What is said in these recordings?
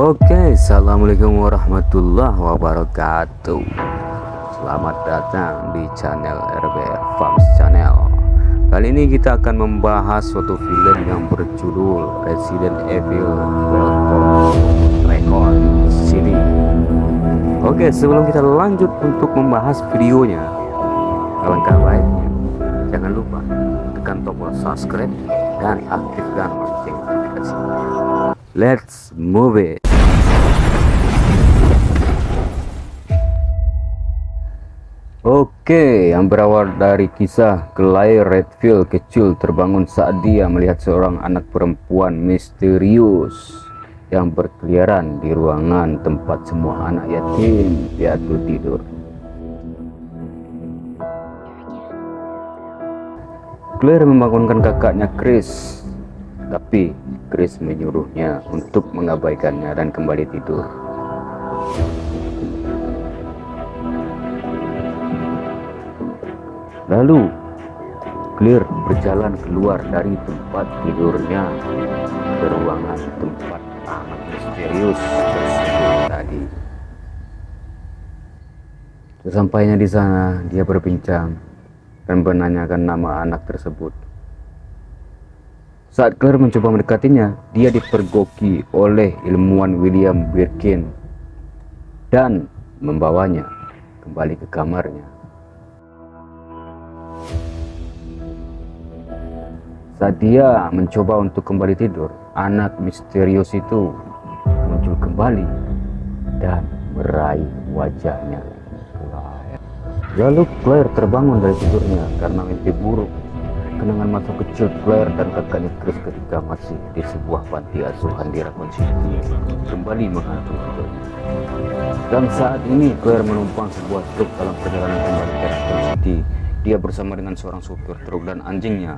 Oke, assalamualaikum warahmatullahi wabarakatuh. Selamat datang di channel RBF Farms Channel. Kali ini kita akan membahas suatu film yang berjudul Resident Evil Welcome to Raccoon City. Oke, sebelum kita lanjut untuk membahas videonya, alangkah baiknya jangan lupa tekan tombol subscribe dan aktifkan lonceng notifikasi. Let's move it. Oke, yang berawal dari kisah Claire Redfield kecil terbangun saat dia melihat seorang anak perempuan misterius yang berkeliaran di ruangan tempat semua anak yatim jatuh tidur. Claire membangunkan kakaknya Chris, tapi Chris menyuruhnya untuk mengabaikannya dan kembali tidur. Lalu Claire berjalan keluar dari tempat tidurnya ke ruangan tempat anak misterius tersebut tadi. Sesampainya di sana, dia berbincang dan menanyakan nama anak tersebut. Saat Claire mencoba mendekatinya, dia dipergoki oleh ilmuwan William Birkin dan membawanya kembali ke kamarnya. Saat dia mencoba untuk kembali tidur, anak misterius itu muncul kembali dan meraih wajahnya. Lalu Claire terbangun dari tidurnya karena mimpi buruk. Kenangan masa kecil Claire dan kakaknya Chris ketika masih di sebuah panti asuhan di Raccoon City kembali menghantui hidupnya. Dan saat ini Claire menumpang sebuah truk dalam perjalanan kembali ke Raccoon City. Dia bersama dengan seorang supir truk dan anjingnya.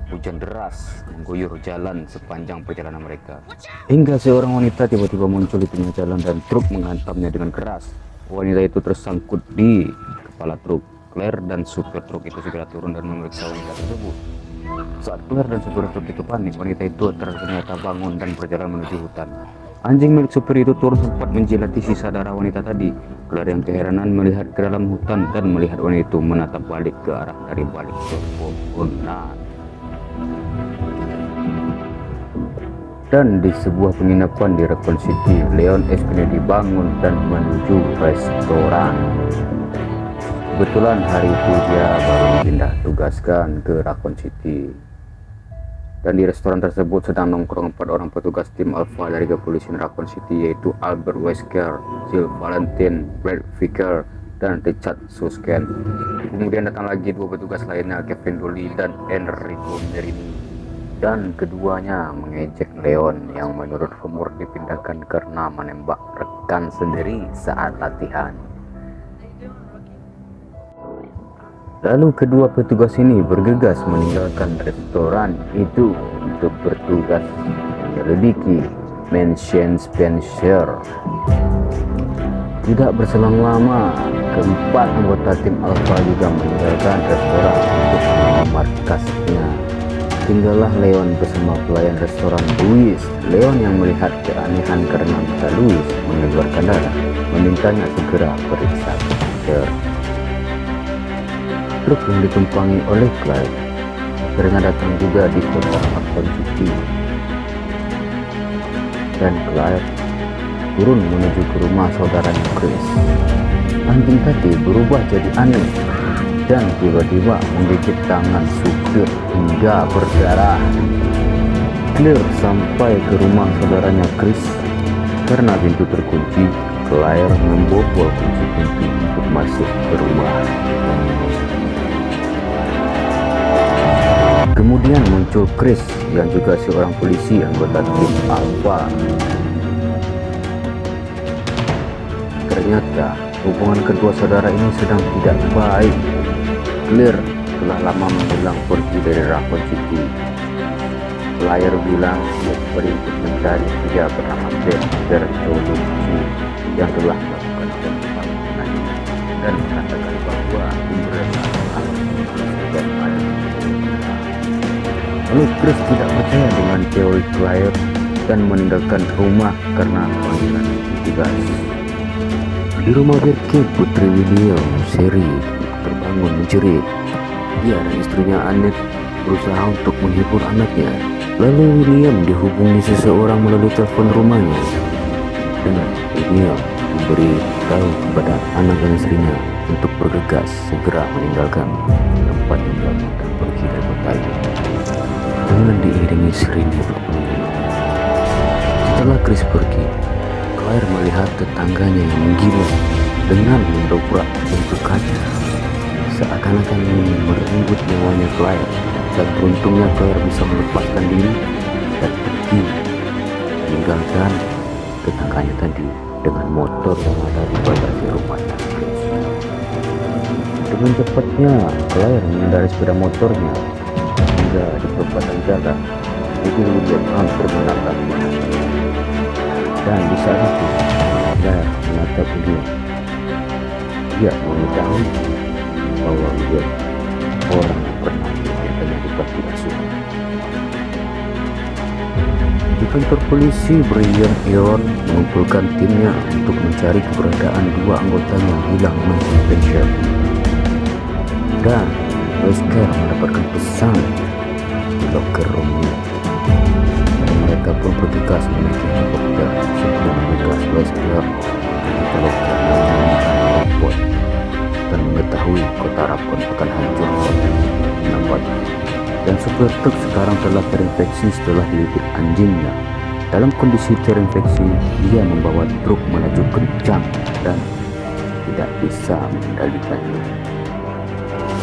Hujan deras mengguyur jalan sepanjang perjalanan mereka, hingga seorang wanita tiba-tiba muncul di tengah jalan dan truk menghantamnya dengan keras. Wanita itu tersangkut di kepala truk. Claire dan supir truk itu segera turun dan memeriksa wanita tersebut. Saat Claire dan supir truk itu panik, wanita itu ternyata bangun dan berjalan menuju hutan. Anjing milik supir itu turun sempat menjilati sisa darah wanita tadi. Claire yang keheranan melihat ke dalam hutan dan melihat wanita itu menatap balik ke arah dari balik perkebunan. Dan di sebuah penginapan di Raccoon City, Leon S. Kennedy bangun dan menuju restoran. Kebetulan hari itu dia baru dipindah tugaskan ke Raccoon City. Dan di restoran tersebut sedang nongkrong 4 orang petugas tim Alpha dari kepolisian Raccoon City, yaitu Albert Wesker, Jill Valentine, Brad Vicker, dan Richard Susskind. Kemudian datang lagi 2 petugas lainnya, Kevin Dolly dan Enrico Merini. Dan keduanya mengejek Leon yang menurut rumor dipindahkan karena menembak rekan sendiri saat latihan. Lalu kedua petugas ini bergegas meninggalkan restoran itu untuk bertugas menyelidiki Mansion Spencer. Tidak berselang lama, keempat anggota tim Alpha juga meninggalkan restoran untuk markasnya. Tinggallah Leon bersama pelayan restoran Louis. Leon yang melihat keanehan karena mata Louis mengeluarkan darah, memintanya segera periksa ke dokter. Truk yang ditumpangi oleh Claire akhirnya datang juga di kota Raccoon City. Dan Claire turun menuju ke rumah saudaranya Chris. Anjing tadi berubah jadi aneh dan tiba-tiba menggigit tangan supir hingga berdarah. Claire sampai ke rumah saudaranya Chris. Karena pintu terkunci, Claire membobol kunci pintu untuk masuk ke rumah. Kemudian muncul Chris yang juga seorang polisi anggota tim Alpha. Ternyata hubungan kedua saudara ini sedang tidak baik. Claire telah lama menghilang pergi dari Raccoon City. Claire bilang dia pergi untuk mencari pria bernama Ben Bertolucci yang telah melakukan pembunuhan dan mengatakan bahwa mereka akan menyelesaikan hal. Lalu Chris tidak percaya dengan teori Claire dan meninggalkan rumah karena panggilan petugas. Di rumah Birkin, putri William, Sherry, terbangun menjerit. Dia dan istrinya Annette berusaha untuk menghibur anaknya. Lalu William dihubungi seseorang melalui telepon rumahnya. Dengan William memberi tahu kepada anak dan istrinya untuk bergegas segera meninggalkan tempat tinggalnya dan pergi dari kota itu. Dengan diiringi serinding pengunjung. Setelah Chris pergi, Claire melihat tetangganya yang menggila dengan mendobrak pintu kaca, seakan-akan merenggut nyawanya Claire. Dan beruntungnya Claire bisa melepaskan diri dan pergi meninggalkan tetangganya tadi dengan motor yang ada di bagasi rumahnya Chris. Dengan cepatnya Claire mengendarai sepeda motornya hingga di perempatan jalan. Jadi William hampir menabraknya. Dan di saat itu Claire menatap William. Dia mengetahui bahwa William orang yang pernah membiarkannya di panti asuhan. Di kantor polisi, Brian Aaron mengumpulkan timnya untuk mencari keberadaan dua anggotanya yang hilang mengisi pensiun. Dan Wesker mendapatkan pesan di locker roomnya. Dan mereka pun bergegas menaiki helikopter sebelum menegas Wesker ke locker Rapot dan mengetahui kota Rapot akan hancur nampak. Dan supir truk sekarang telah terinfeksi setelah digigit anjingnya. Dalam kondisi terinfeksi, dia membawa truk melaju kencang dan tidak bisa mengendalikannya.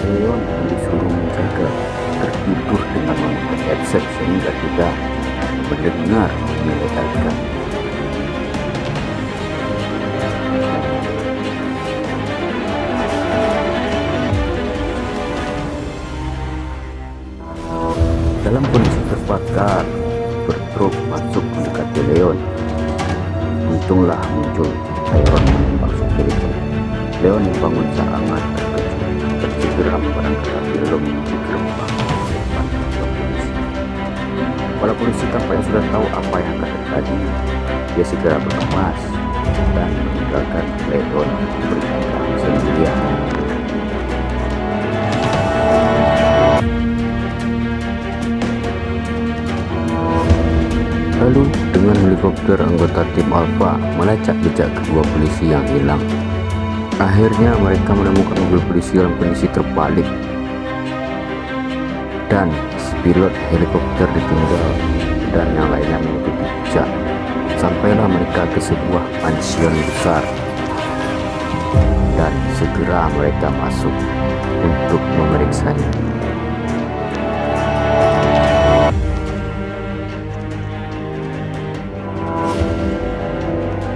Leon disuruh menjaga tertidur dengan memakai headset sehingga tidak mendengar meledakan. Dalam kondisi terbakar, bertruk masuk mendekati Leon. Untunglah muncul Aaron menembak supir itu. Leon yang bangun sangat terkejut dan segera memperangkat belum di gerbang depan kantor polisi. Kepala polisi tampaknya sudah tahu apa yang akan terjadi. Dia segera berkemas dan meninggalkan Leon berjalan sendirian. Lalu dengan helikopter anggota tim Alpha melacak jejak kedua polisi yang hilang. Akhirnya mereka menemukan mobil polisi dalam kondisi terbalik dan si pilot helikopter ditinggal dan yang lainnya mengikuti jejak. Sampailah mereka ke sebuah pensiun besar dan segera mereka masuk untuk memeriksanya.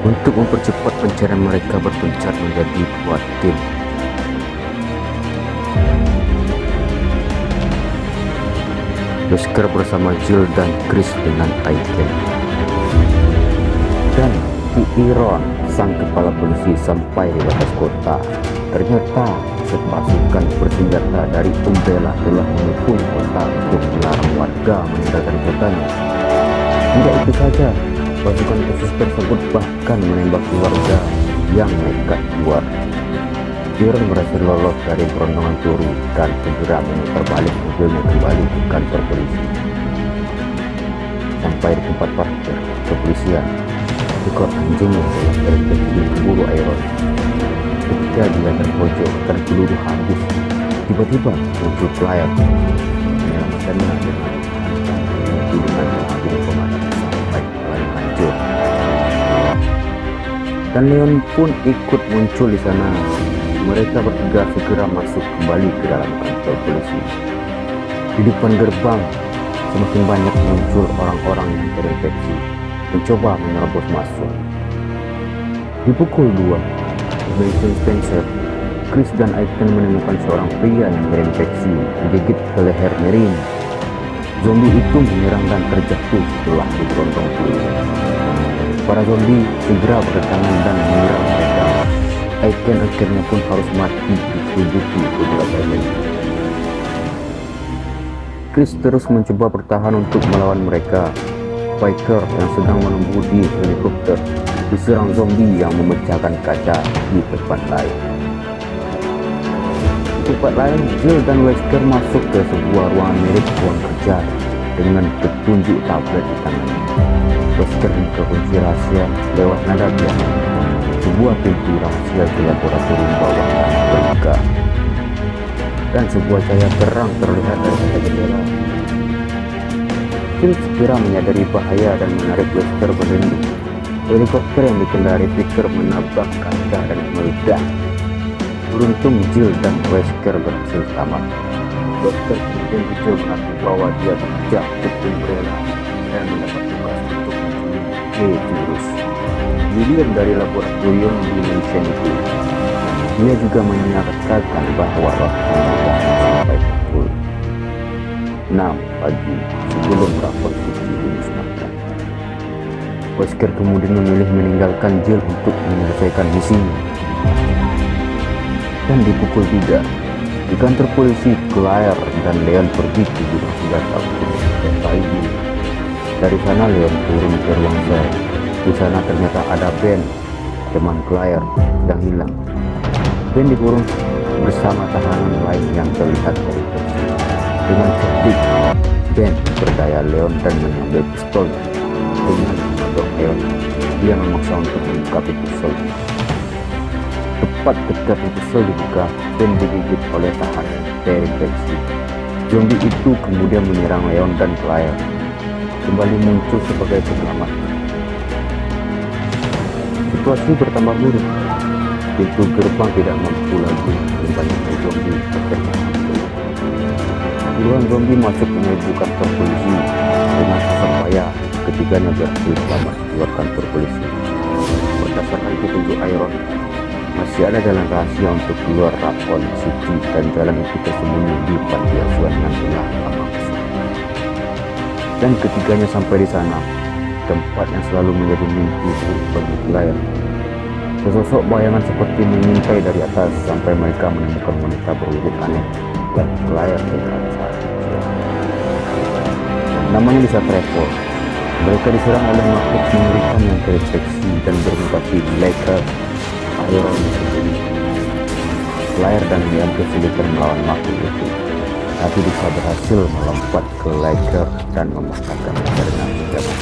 Untuk mempercepat pencarian mereka berpencar menjadi dua tim. Wesker bersama Jill dan Chris dengan Aiken. Dan Aaron, sang kepala polisi, sampai di batas kota. Ternyata pasukan bersenjata dari Umbrella telah mengepung kota untuk melarang warga meninggalkan kotanya. Tidak itu saja, pasukan khusus tersebut bahkan menembaki warga yang nekat keluar. Aaron berhasil lolos dari perondongan peluru dan segera memutar balik mobilnya kembali ke kantor polisi. Sampai di tempat parkir kepolisian, ekor anjing yang telah terinfeksi berburu Aaron. Ketika dia terpojok dan peluru habis, tiba-tiba muncul Claire menyelamatkannya dengan mobil pemadam sampai paling hancur. Dan Leon pun ikut muncul di sana. Mereka bertiga segera masuk kembali ke dalam kantor polisi. Di depan gerbang, semakin banyak muncul orang-orang yang terinfeksi, mencoba menerobos masuk. Di pukul 2, di Mason Spencer, Chris dan Aiken menemukan seorang pria yang terinfeksi digigit ke leher Merin. Zombie itu menyerang dan terjatuh setelah digerondong peluru. Para zombie segera berdatangan dan menyerang mereka. Aiken akhirnya pun harus mati diseludupi beberapa menit. Chris terus mencoba bertahan untuk melawan mereka. biker yang sedang mengemudi helikopter diserang zombie yang memecahkan kaca di tempat lain. Di tempat lain, Jill dan Wesker masuk ke sebuah ruangan milik ruang kerja dengan petunjuk tablet di tangannya. Wesker mengunci rahasia lewat nada piano. Sebuah pintu rahasia di laboratorium bawah terbuka, dan sebuah cahaya terang terlihat dari kaca jendela. Jill segera menyadari bahaya dan menarik Wesker berlindung. Helikopter yang dikendari Peter menabrak kaca dan meledak. Beruntung Jill dan Wesker berhasil selamat. Dokter kemudian Jill mengaku bahwa dia bekerja untuk Umbrella dan mendapat tugas untuk mencuri G-Virus. William dari laboratorium di Mansion itu. Dia juga menyatakan bahwa waktu sudah sampai pukul 6 pagi sebelum rapor itu dimusnahkan. Wesker kemudian memilih meninggalkan Jill untuk menyelesaikan misinya. Dan di pukul 3, di kantor polisi, Claire dan Leon pergi ke gudang senjata untuk mencari Jill. Dari sana Leon turun ke ruang sel. Di sana ternyata ada Ben, teman Claire, yang hilang. Ben dikurung bersama tahanan lain yang terlihat dari kursi. Dengan cerdik, Ben berdaya Leon dan mengambil pistol. Dengan menodong Leon, dia memaksa untuk membuka pintu sel. Tepat ketika pintu sel dibuka, Ben digigit oleh tahanan terinfeksi. Zombie itu kemudian menyerang Leon dan Claire, kembali muncul sebagai penyelamat. Situasi bertambah buruk. Pintu gerbang tidak mampu lagi membanyakkan zombie terpecah. Puluhan zombie masuk menyerbu kantor polisi. Dengan susah payah, ketiganya berhasil selamat keluar kantor polisi. Berdasarkan petunjuk Iron, masih ada jalan rahasia untuk keluar Raccoon City, dan jalan itu tersembunyi di panti asuhan yang telah lama besar. Dan ketiganya sampai di sana, tempat yang selalu menjadi mimpi buruk bagi Claire. Sesosok bayangan seperti mengintai dari atas sampai mereka menemukan wanita berwujud aneh dan Claire dekat saat kecil. Namanya Lisa Trevor. Mereka diserang oleh makhluk mengerikan yang terinfeksi dan bermutasi Blacker, Iron sendiri. Claire dan Leon kesulitan melawan makhluk itu, tapi bisa berhasil melompat ke Blacker dan memusnahkannya dengan senjata.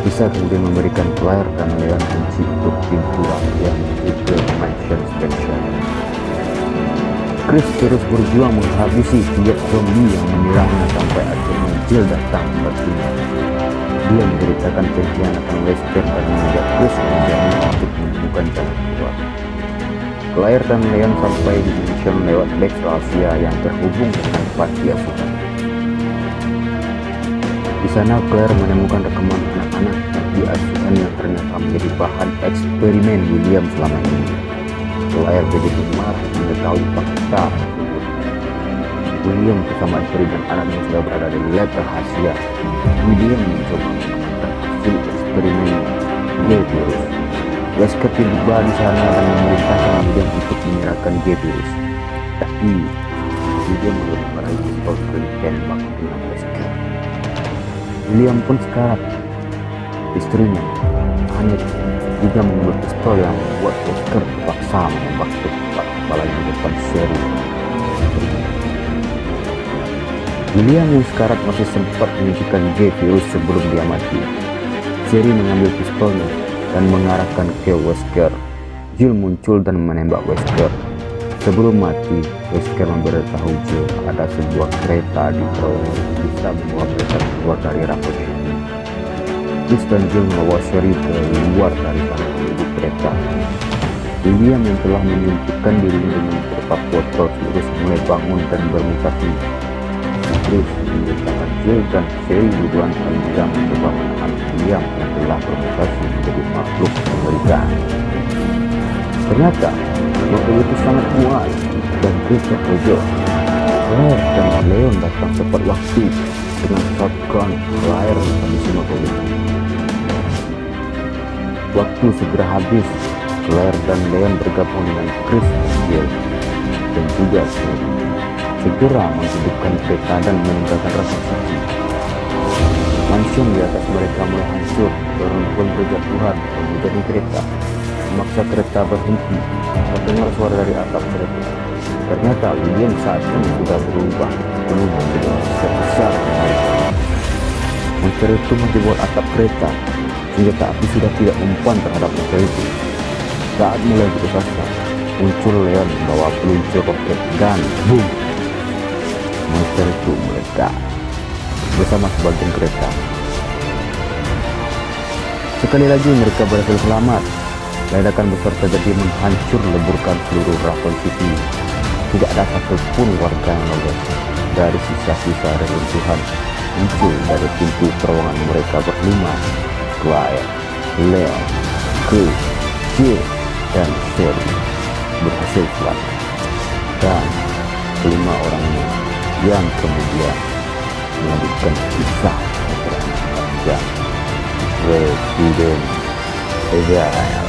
Lisa kemudian memberikan Claire dan Leon kunci untuk pintu rahasia menuju ke Mansion Special. Chris terus berjuang menghabisi tiap zombie yang menyerangnya sampai akhirnya Jill datang membantunya. Dia menceritakan pengkhianatan Wesker dan mengajak Chris menjadi untuk menemukan jalan keluar. Claire dan Leon sampai di Mansion lewat box rahasia yang terhubung dengan panti asuhan. Di sana Claire menemukan rekaman anak-anak di asuhan yang ternyata menjadi bahan eksperimen William selama ini. Claire begitu marah mengetahui fakta tersebut. William bersama istri dan anaknya sudah berada di lab rahasia. William mencoba mengamankan hasil eksperimennya, G-Virus. Wesker tiba di sana dan memerintahkan William untuk menyerahkan G-Virus. Tapi William belum meraih pistol ditembak dengan Wesker. William pun sekarat. Istrinya, Annette, juga mengambil pistol yang membuat Wesker terpaksa menembak tepat kepalanya di depan Sherry. William yang sekarat masih sempat menyuntikkan G-Virus sebelum dia mati. Sherry mengambil pistolnya dan mengarahkan ke Wesker. Jill muncul dan menembak Wesker. Sebelum mati, Wesker memberitahu Jill ada sebuah kereta di terowongan yang bisa membawa mereka keluar dari Raccoon City. Chris dan Jill membawa Sherry ke luar dari sana menuju kereta. William yang telah menyuntikkan dirinya dengan beberapa botol virus mulai bangun dan bermutasi. Chris menyatakan Jill dan Sherry duluan yang mencoba menahan William yang telah bermutasi menjadi makhluk mengerikan. Ternyata makhluk itu sangat kuat dan Chris terkejut. Claire dan Leon datang tepat waktu dengan shotgun. Claire menghabisi makhluk itu. Waktu segera habis. Claire dan Leon bergabung dengan Chris, Jill, dan juga Sherry segera menghidupkan kereta dan meninggalkan Raccoon City. Mansion di atas mereka mulai hancur. Reruntuhan berjatuhan menjadi kereta. Memaksa kereta berhenti. Terdengar suara dari atap kereta. Ternyata William saat ini sudah berubah penuh menjadi monster besar. Monster itu menjebol atap kereta. Senjata api sudah tidak mempan terhadap monster itu. Saat mulai berkuasa, muncul Leon membawa peluncur roket dan boom! Monster itu meledak bersama sebagian kereta. Sekali lagi mereka berhasil selamat. Ledakan besar terjadi menghancur leburkan seluruh Raccoon City. Tidak ada satupun warga yang lolos dari sisa-sisa reruntuhan. Muncul dari pintu terowongan mereka berlima. Clyde, Leon, Chris, Jill, dan Sherry berhasil selamat. Dan kelima orang ini yang kemudian melanjutkan kisah yang panjang Resident Evil